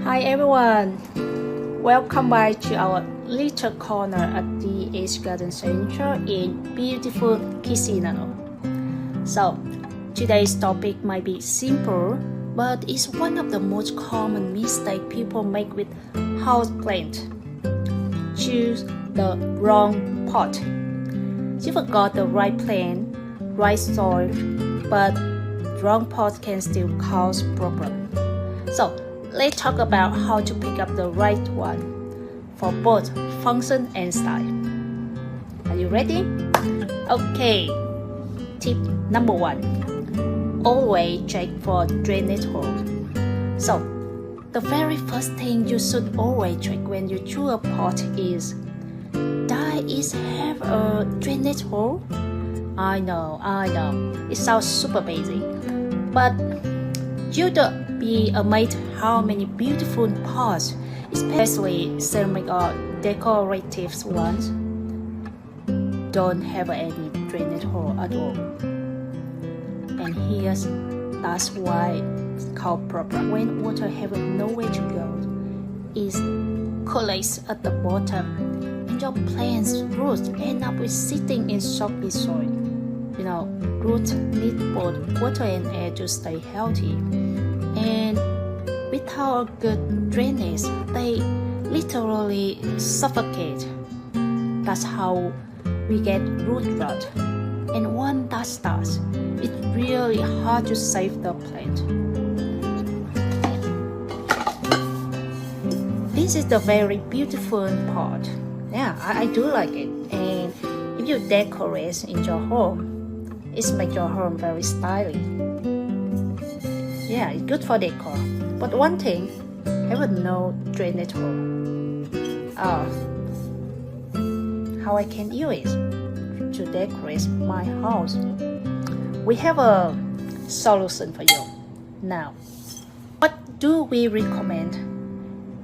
Hi everyone, welcome back to our little corner at DDH Garden Centre in beautiful Kitsilano. So today's topic might be simple, but it's one of the most common mistakes people make with houseplant. Choose the wrong pot. You forgot the right plant, right soil, but wrong pot can still cause problems. So let's talk about how to pick up the right one for both function and style. Are you ready? Okay. Tip number 1. Always check for drainage hole. So the very first thing you should always check when you choose a pot is, does it have a drainage hole? I know, it sounds super basic, but you'd be amazed how many beautiful pots, especially ceramic or decorative ones, don't have any drainage hole at all. And that's why it's called problem. When water have nowhere to go, it collects at the bottom, and your plant's roots end up with sitting in soggy soil. Roots need both water and air to stay healthy, and without good drainage, they literally suffocate. That's how we get root rot. And once that starts, it's really hard to save the plant. This is the very beautiful pot. Yeah, I do like it. And if you decorate in your home, it makes your home very stylish. Yeah, it's good for decor. But one thing, have no drainage hole. How I can use it to decorate my house? We have a solution for you. Now, what do we recommend?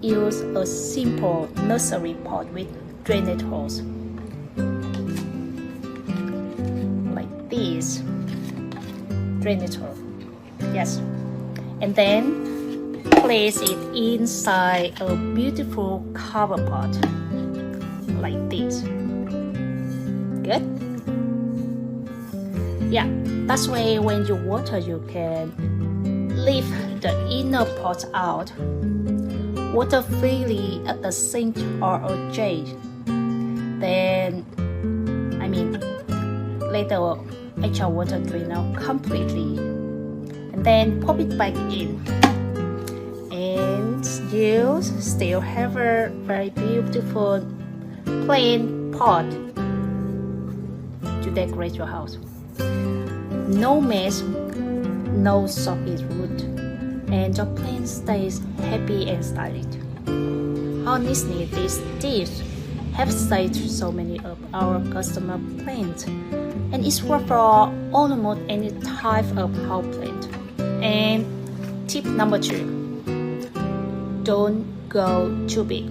Use a simple nursery pot with drainage holes. These drainage hole. Yes. And then place it inside a beautiful cover pot like this. Good? Yeah, that's way when you water, you can leave the inner pot out, water freely at the sink or a jar. Then later extra water drain out completely, and then pop it back in, and you still have a very beautiful plain pot to decorate your house. No mess, no soggy root, and your plant stays happy and stylish. Honestly, these tips have saved so many of our customer plants, and it's worth for almost any type of house plant. And tip number 2, don't go too big.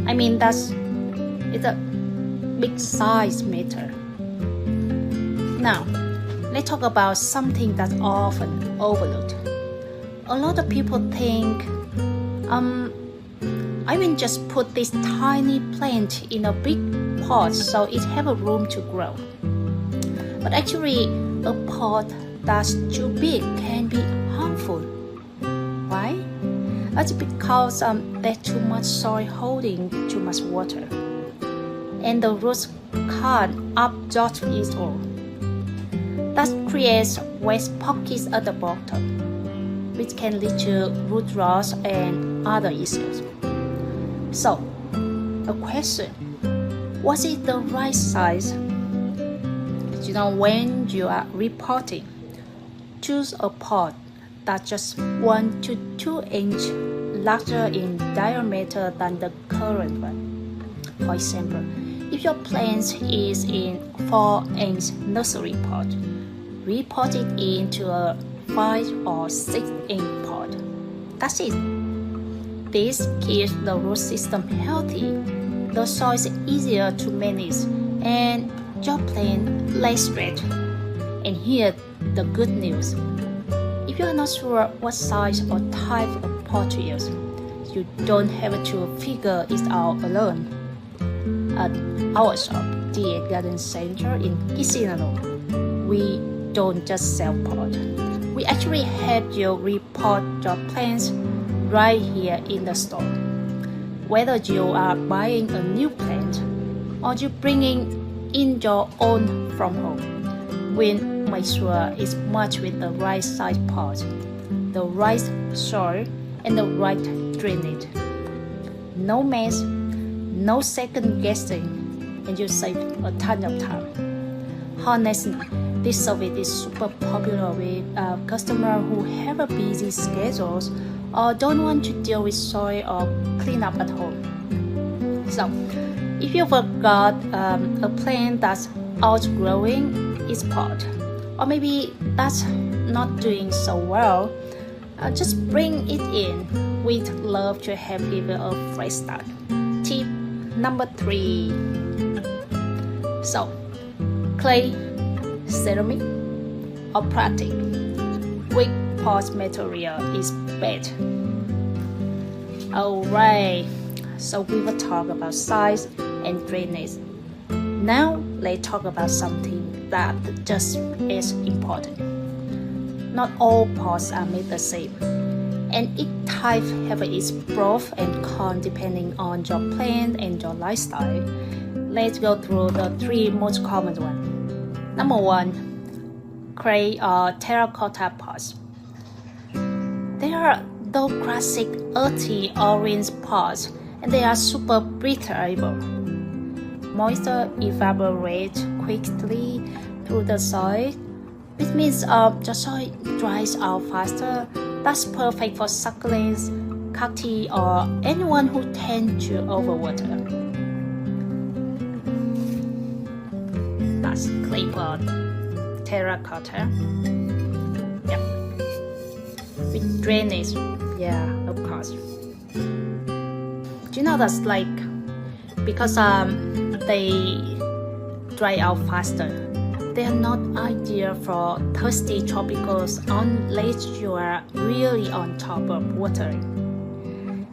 It's a big size matter. Now, let's talk about something that's often overlooked. A lot of people think, I will just put this tiny plant in a big pot so it have a room to grow. But actually, a pot that's too big can be harmful. Why? That's because there's too much soil holding too much water, and the roots can't absorb it all. That creates waste pockets at the bottom, which can lead to root rot and other issues. So, a question, was it the right size? When you are repotting, choose a pot that's just 1 to 2 inches larger in diameter than the current one. For example, if your plant is in 4-inch nursery pot, repot it into a 5 or 6-inch pot. That's it. This keeps the root system healthy, the soil is easier to manage, and your plant less stress. And here's the good news. If If you are not sure what size or type of pot to use, you don't have to figure it out alone. At our shop, DDH Garden Centre in Kitsilano, we don't just sell pots. We actually help you repot your plants right here in the store. Whether you are buying a new plant or you bringing in your own from home, we make sure it's matched with the right size pot, the right soil, and the right drainage. No mess, no second guessing, and you save a ton of time. Honestly, this service is super popular with customers who have a busy schedules or don't want to deal with soil or clean up at home. So, if you forgot a plant that's outgrowing its pot, or maybe that's not doing so well, just bring it in. We'd love to help give you a fresh start. Tip number 3. So, clay, ceramic, or plastic, which pot material is better? Alright, so we will talk about size and drainage. Now let's talk about something that just is important. Not all pots are made the same, and each type has its pros and cons depending on your plant and your lifestyle. Let's go through the 3 most common ones. Number 1, clay or terracotta pots. They are those classic earthy orange pots, and they are super breathable. Moisture evaporates quickly through the soil, which means the soil dries out faster. That's perfect for succulents, cacti, or anyone who tends to overwater. That's clay pot, terracotta. Yep. With drainage, yeah, of course. Do you know that's like because they dry out faster. They are not ideal for thirsty tropicals unless you are really on top of watering.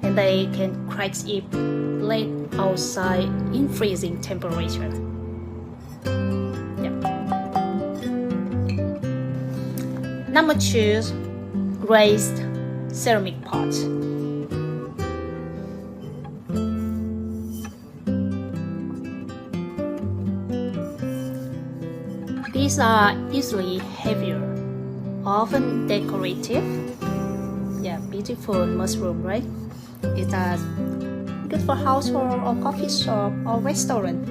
And they can crack if left outside in freezing temperature. Yep. Number 2, glazed ceramic pots. These are usually heavier, often decorative. Yeah, beautiful mushroom, right? It's good for household or coffee shop or restaurant.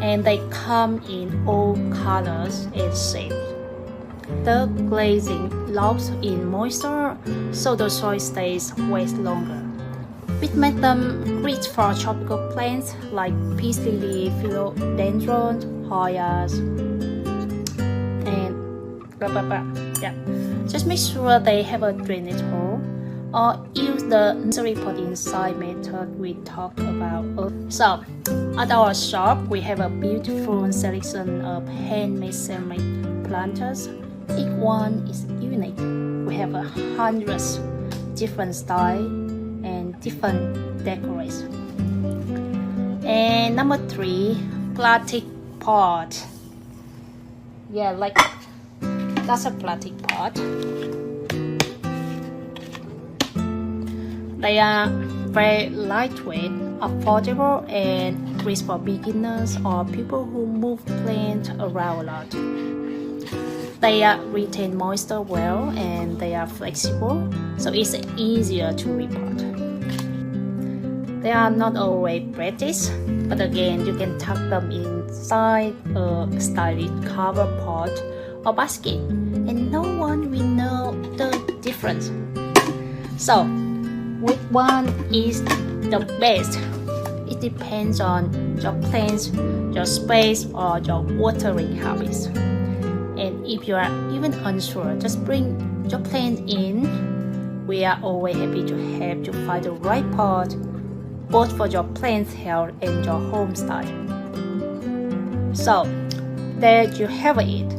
And they come in all colors and shapes. The glazing locks in moisture so the soil stays wet longer, which makes them great for tropical plants like peace lily, philodendron, Hoyas, and blah blah blah. Yeah, just make sure they have a drainage hole, or use the nursery pot inside method we talked about. So, at our shop, we have a beautiful selection of handmade ceramic planters. Each one is unique. We have 100 different styles and different decorations. And number 3, plastic pot. Yeah, like that's a plastic pot. They are very lightweight, affordable, and great for beginners or people who move plants around a lot. They retain moisture well, and they are flexible, so it's easier to repot. They are not always British, but again, you can tuck them inside a stylish cover pot or basket, and no one will know the difference. So, which one is the best? It depends on your plants, your space, or your watering habits. And if you are even unsure, just bring your plant in. We are always happy to help you find the right pot, both for your plant's health and your home style. So, there you have it.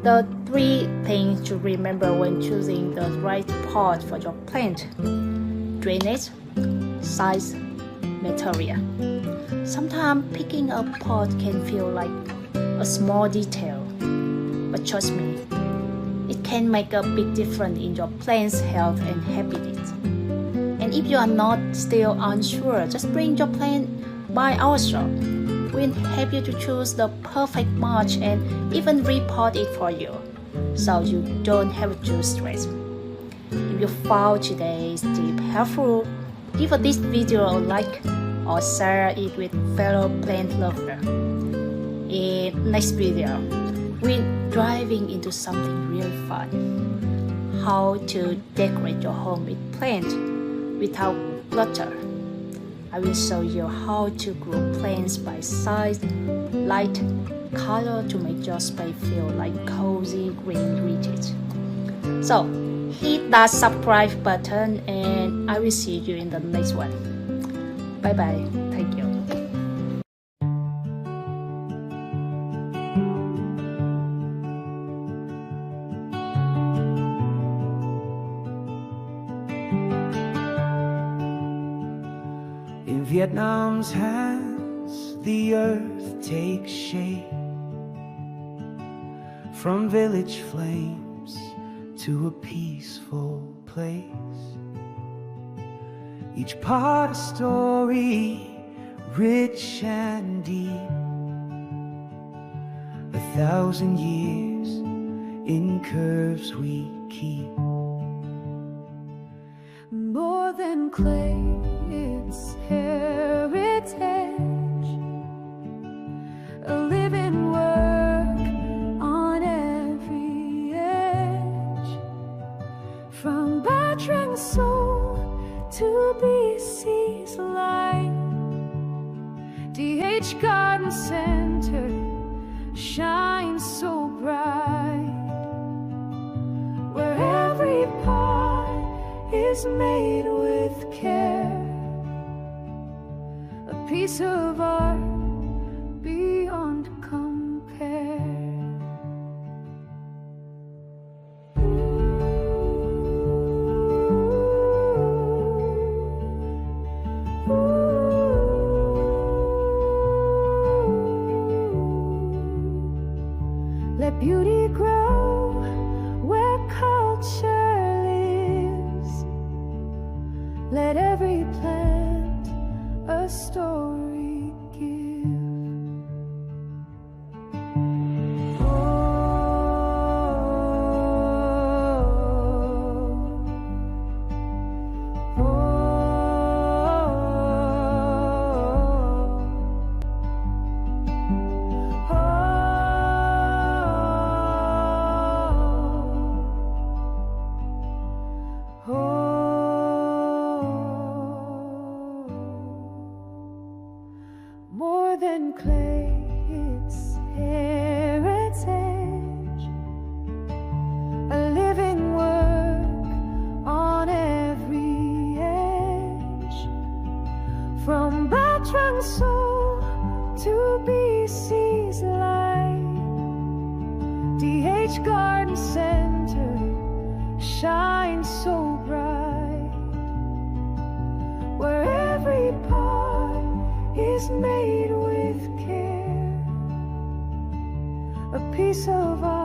The 3 things to remember when choosing the right pot for your plant: drainage, size, material. Sometimes picking a pot can feel like a small detail, but trust me, it can make a big difference in your plant's health and happiness. And if you are not still unsure, just bring your plant by our shop. We'll help you to choose the perfect mulch and even repot it for you, so you don't have to stress. If you found today's tip helpful, give this video a like or share it with fellow plant lovers. In next video, we're diving into something real fun: how to decorate your home with plants without clutter. I will show you how to group plants by size, light, color to make your space feel like cozy green retreat. So hit that subscribe button and I will see you in the next one. Bye bye. Thank you. In Vietnam's hands, the earth takes shape, from village flames to a peaceful place. Each part a story, rich and deep, 1,000 years in curves we keep. More than clay, it's heritage, a living work on every edge, from battering soul to BC's light. DDH Garden Centre shines so bright, where every part is made with care, a piece of art beyond compare. Let beauty grow where culture lives. Let every plant a story give. More than clay, it's heritage, a living work on every edge, from Bertrand soul to BC's light. DDH Garden Centre shines so bright, where every part is made with care, a piece of art